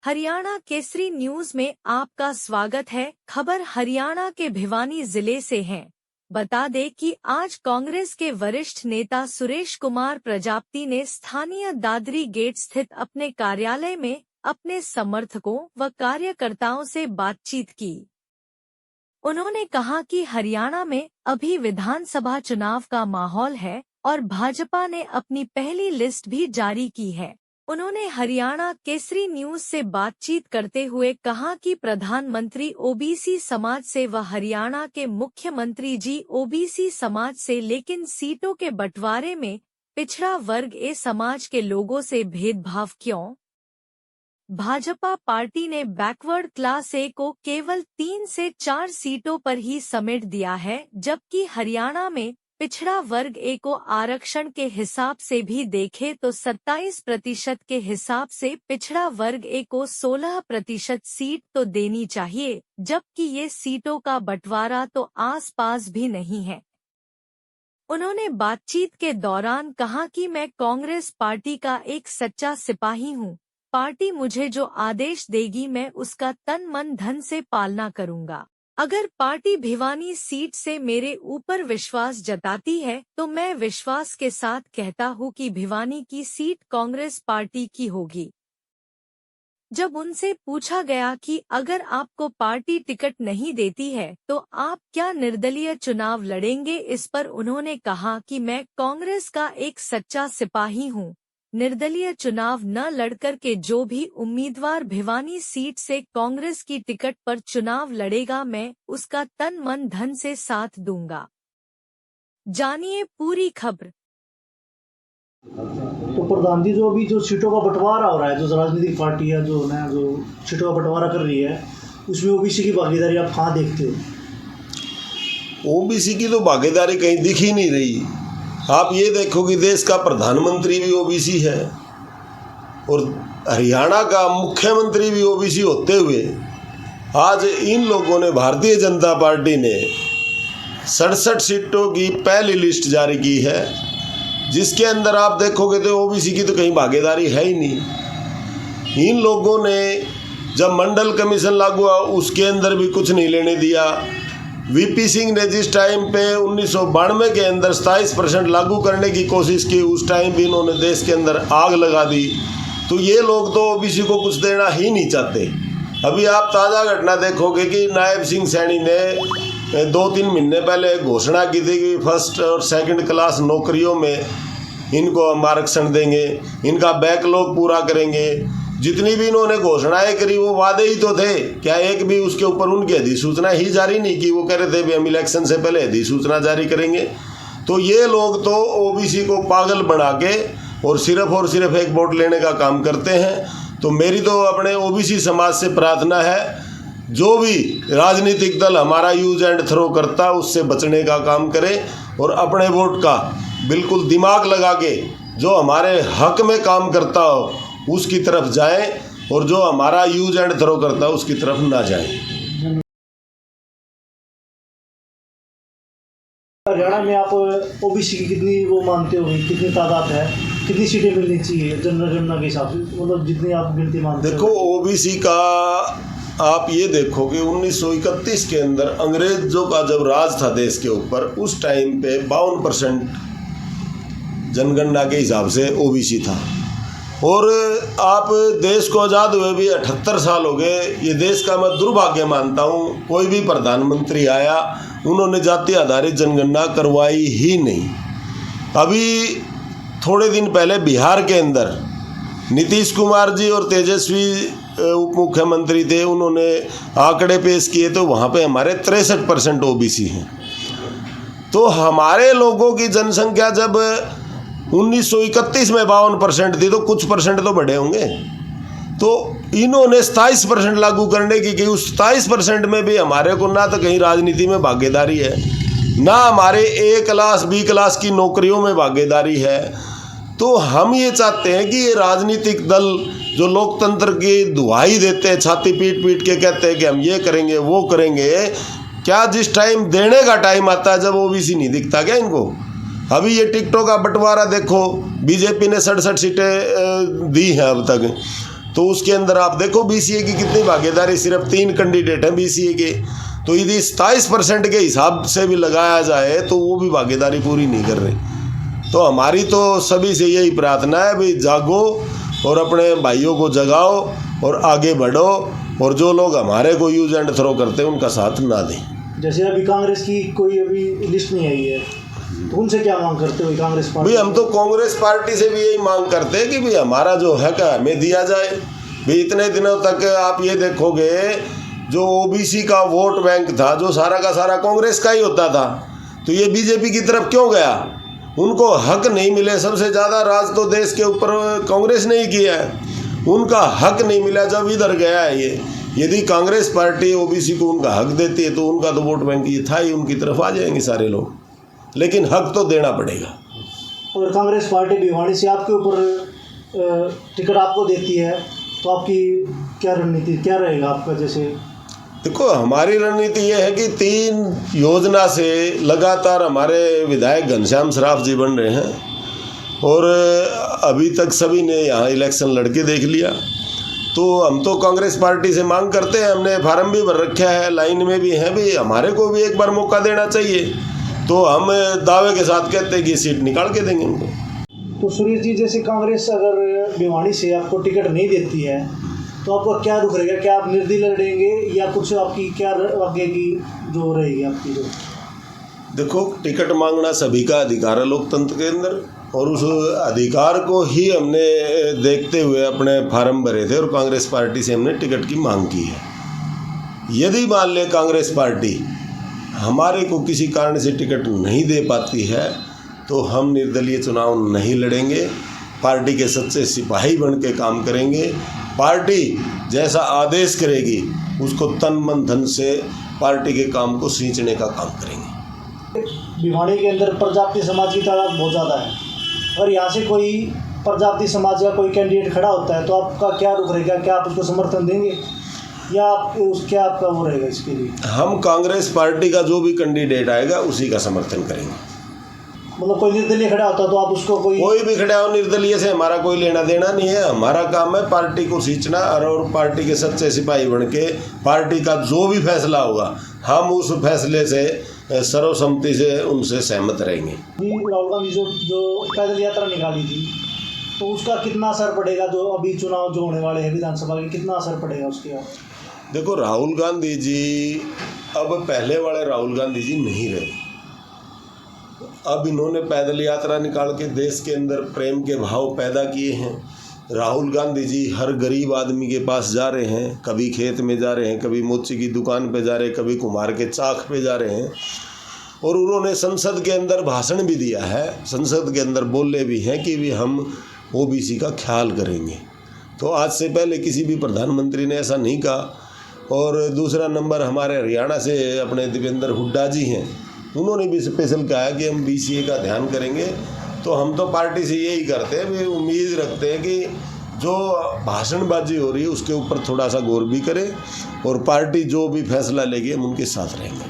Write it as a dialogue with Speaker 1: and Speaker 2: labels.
Speaker 1: Haryana Kesari news में आपका स्वागत है। खबर हरियाणा के भिवानी जिले से है। बता दें कि आज कांग्रेस के वरिष्ठ नेता सुरेश कुमार प्रजापति ने स्थानीय दादरी गेट स्थित अपने कार्यालय में अपने समर्थकों व कार्यकर्ताओं से बातचीत की। उन्होंने कहा कि हरियाणा में अभी विधानसभा चुनाव का माहौल है और भाजपा ने अपनी पहली लिस्ट भी जारी की है। उन्होंने हरियाणा केसरी न्यूज से बातचीत करते हुए कहा कि प्रधानमंत्री ओबीसी समाज से व हरियाणा के मुख्यमंत्री जी ओबीसी समाज से, लेकिन सीटों के बंटवारे में पिछड़ा वर्ग ए समाज के लोगों से भेदभाव क्यों? भाजपा पार्टी ने बैकवर्ड क्लास ए को केवल 3 से 4 सीटों पर ही समेट दिया है, जबकि हरियाणा में पिछड़ा वर्ग ए को आरक्षण के हिसाब से भी देखें तो 27% के हिसाब से पिछड़ा वर्ग ए को 16% सीट तो देनी चाहिए, जबकि ये सीटों का बंटवारा तो आसपास भी नहीं है। उन्होंने बातचीत के दौरान कहा कि मैं कांग्रेस पार्टी का एक सच्चा सिपाही हूं। पार्टी मुझे जो आदेश देगी मैं उसका तन मन धन से पालना करूंगा। अगर पार्टी भिवानी सीट से मेरे ऊपर विश्वास जताती है तो मैं विश्वास के साथ कहता हूं कि भिवानी की सीट कांग्रेस पार्टी की होगी। जब उनसे पूछा गया कि अगर आपको पार्टी टिकट नहीं देती है तो आप क्या निर्दलीय चुनाव लड़ेंगे, इस पर उन्होंने कहा कि मैं कांग्रेस का एक सच्चा सिपाही हूं। निर्दलीय चुनाव न लड़कर के जो भी उम्मीदवार भिवानी सीट से कांग्रेस की टिकट पर चुनाव लड़ेगा मैं उसका तन मन धन से साथ दूंगा। जानिए पूरी खबर।
Speaker 2: तो प्रधान जी, जो अभी जो सीटों का बंटवारा हो रहा है, जो राजनीतिक पार्टी है जो सीटों का बंटवारा कर रही है, उसमें ओबीसी की भागीदारी आप कहाँ देखते हो?
Speaker 3: ओबीसी की तो भागीदारी कहीं दिख ही नहीं रही। आप ये देखो कि देश का प्रधानमंत्री भी ओबीसी है और हरियाणा का मुख्यमंत्री भी ओबीसी होते हुए आज इन लोगों ने, भारतीय जनता पार्टी ने 67 सीटों की पहली लिस्ट जारी की है, जिसके अंदर आप देखोगे तो ओबीसी की तो कहीं भागीदारी है ही नहीं। इन लोगों ने जब मंडल कमीशन लागू हुआ उसके अंदर भी कुछ नहीं लेने दिया। वीपी सिंह ने जिस टाइम पे 1992 के अंदर 27% लागू करने की कोशिश की, उस टाइम भी इन्होंने देश के अंदर आग लगा दी। तो ये लोग तो ओबीसी को कुछ देना ही नहीं चाहते। अभी आप ताज़ा घटना देखोगे कि नायब सिंह सैनी ने 2-3 महीने पहले घोषणा की थी कि फर्स्ट और सेकंड क्लास नौकरियों में इनको हम आरक्षण देंगे, इनका बैकलॉग पूरा करेंगे। जितनी भी इन्होंने घोषणाएं करी वो वादे ही तो थे, क्या एक भी उसके ऊपर उनकी अधिसूचना ही जारी नहीं की। वो कह रहे थे भी हम इलेक्शन से पहले अधिसूचना जारी करेंगे। तो ये लोग तो ओबीसी को पागल बना के और सिर्फ एक वोट लेने का काम करते हैं। तो मेरी तो अपने ओबीसी समाज से प्रार्थना है, जो भी राजनीतिक दल हमारा यूज एंड थ्रो करता है उससे बचने का काम करे और अपने वोट का बिल्कुल दिमाग लगा के जो हमारे हक में काम करता हो उसकी तरफ जाएं और जो हमारा यूज एंड थ्रो करता है उसकी तरफ ना जाएं।
Speaker 2: हरियाणा में आप ओबीसी की कितनी वो मानते हो, कितनी तादाद है, कितनी सीटें मिलनी चाहिए जनगणना के हिसाब से, मतलब जितनी आप गिनती मानते हो?
Speaker 3: देखो, ओबीसी का आप ये देखो कि 1931 के अंदर अंग्रेजों का जब राज था देश के ऊपर, उस टाइम पे 52% जनगणना के हिसाब से ओबीसी था। और आप देश को आज़ाद हुए भी 78 साल हो गए। ये देश का मैं दुर्भाग्य मानता हूँ, कोई भी प्रधानमंत्री आया उन्होंने जाति आधारित जनगणना करवाई ही नहीं। अभी थोड़े दिन पहले बिहार के अंदर नीतीश कुमार जी और तेजस्वी उप मुख्यमंत्री थे, उन्होंने आंकड़े पेश किए तो वहाँ पे हमारे 63% ओबीसी हैं। तो हमारे लोगों की जनसंख्या जब 1931 में 52% थी तो कुछ परसेंट तो बढ़े होंगे। तो इन्होंने 27% लागू करने की उस 27% में भी हमारे को ना तो कहीं राजनीति में भागीदारी है, ना हमारे ए क्लास बी क्लास की नौकरियों में भागीदारी है। तो हम ये चाहते हैं कि ये राजनीतिक दल जो लोकतंत्र की दुहाई देते हैं, छाती पीट पीट के कहते हैं कि हम ये करेंगे वो करेंगे, क्या जिस टाइम देने का टाइम आता है जब ओबीसी नहीं दिखता क्या इनको? अभी ये टिकटों का बंटवारा देखो, बीजेपी ने 67 सीटें दी हैं अब तक। तो उसके अंदर आप देखो बीसीए की कितनी भागीदारी, सिर्फ 3 कैंडिडेट हैं बीसीए के, तो यदि 27% के हिसाब से भी लगाया जाए तो वो भी भागीदारी पूरी नहीं कर रही। तो हमारी तो सभी से यही प्रार्थना है, भाई जागो और अपने भाइयों को जगाओ और आगे बढ़ो, और जो लोग हमारे को यूज एंड थ्रो करते हैं उनका साथ ना दें।
Speaker 2: जैसे अभी कांग्रेस की कोई अभी लिस्ट नहीं आई है, तो उनसे क्या मांग करते हो कांग्रेस पार्टी?
Speaker 3: भाई हम तो कांग्रेस पार्टी से भी यही मांग करते हैं कि भाई हमारा जो हक है हमें दिया जाए। भाई इतने दिनों तक आप ये देखोगे जो ओबीसी का वोट बैंक था, जो सारा का सारा कांग्रेस का ही होता था, तो ये बीजेपी की तरफ क्यों गया? उनको हक नहीं मिले। सबसे ज़्यादा राज तो देश के ऊपर कांग्रेस ने ही किया है, उनका हक नहीं मिला जब इधर गया है ये। यदि कांग्रेस पार्टी ओबीसी को उनका हक देती है तो उनका तो वोट बैंक ये था ही, उनकी तरफ आ जाएंगे सारे लोग, लेकिन हक तो देना पड़ेगा।
Speaker 2: और कांग्रेस पार्टी भिवानी से आपके ऊपर टिकट आपको देती है, तो आपकी क्या रणनीति क्या रहेगा आपका? जैसे
Speaker 3: देखो हमारी रणनीति ये है कि 3 योजना से लगातार हमारे विधायक घनश्याम सराफ जी बन रहे हैं, और अभी तक सभी ने यहाँ इलेक्शन लड़के देख लिया। तो हम तो कांग्रेस पार्टी से मांग करते हैं, हमने फार्म भी भर रखा है, लाइन में भी हैं, भी हमारे को भी एक बार मौका देना चाहिए। तो हम दावे के साथ कहते हैं कि सीट निकाल के देंगे उनको।
Speaker 2: तो सुरेश जी, जैसे कांग्रेस अगर भिवानी से आपको टिकट नहीं देती है तो आपका क्या रुख रहेगा? क्या आप निर्दलीय लड़ेंगे या कुछ आपकी क्या आगे की जो रहेगी आपकी? जो
Speaker 3: देखो टिकट मांगना सभी का अधिकार है लोकतंत्र के अंदर, और उस अधिकार को ही हमने देखते हुए अपने फार्म भरे थे और कांग्रेस पार्टी से हमने टिकट की मांग की है। यदि मान ले कांग्रेस पार्टी हमारे को किसी कारण से टिकट नहीं दे पाती है तो हम निर्दलीय चुनाव नहीं लड़ेंगे, पार्टी के सच्चे सिपाही बन के काम करेंगे। पार्टी जैसा आदेश करेगी उसको तन मन धन से पार्टी के काम को सींचने का काम करेंगे।
Speaker 2: भिवानी के अंदर प्रजापति समाज की तादाद बहुत ज़्यादा है, और यहाँ से कोई प्रजापति समाज का कोई कैंडिडेट खड़ा होता है तो आपका क्या रुख रहेगा? क्या आप उसको समर्थन देंगे या क्या आपका वो रहेगा इसके लिए?
Speaker 3: हम कांग्रेस पार्टी का जो भी कैंडिडेट आएगा उसी का समर्थन करेंगे।
Speaker 2: मतलब कोई निर्दलीय खड़ा होता है तो आप उसको कोई
Speaker 3: भी खड़ा हो, निर्दलीय से हमारा कोई लेना देना नहीं है। हमारा काम है पार्टी को सींचना, और पार्टी के सच्चे सिपाही बन के पार्टी का जो भी फैसला होगा हम उस फैसले से सर्वसम्मति से उनसे सहमत रहेंगे।
Speaker 2: राहुल गांधी जो पैदल यात्रा निकाली थी, तो उसका कितना असर पड़ेगा? जो अभी चुनाव जो होने वाले हैं विधानसभा के, कितना असर पड़ेगा उसके?
Speaker 3: देखो राहुल गांधी जी अब पहले वाले राहुल गांधी जी नहीं रहे। अब इन्होंने पैदल यात्रा निकाल के देश के अंदर प्रेम के भाव पैदा किए हैं। राहुल गांधी जी हर गरीब आदमी के पास जा रहे हैं, कभी खेत में जा रहे हैं, कभी मोची की दुकान पे जा रहे हैं, कभी कुम्हार के चाक पे जा रहे हैं, और उन्होंने संसद के अंदर भाषण भी दिया है, संसद के अंदर बोले भी हैं कि भी हम ओबीसी का ख्याल करेंगे। तो आज से पहले किसी भी प्रधानमंत्री ने ऐसा नहीं कहा। और दूसरा नंबर हमारे हरियाणा से अपने देवेंद्र हुड्डा जी हैं, उन्होंने भी स्पेशल कहा है कि हम बीसीए का ध्यान करेंगे। तो हम तो पार्टी से यही करते हैं, वे उम्मीद रखते हैं कि जो भाषणबाजी हो रही है उसके ऊपर थोड़ा सा गौर भी करें, और पार्टी जो भी फैसला लेगी हम उनके साथ रहेंगे।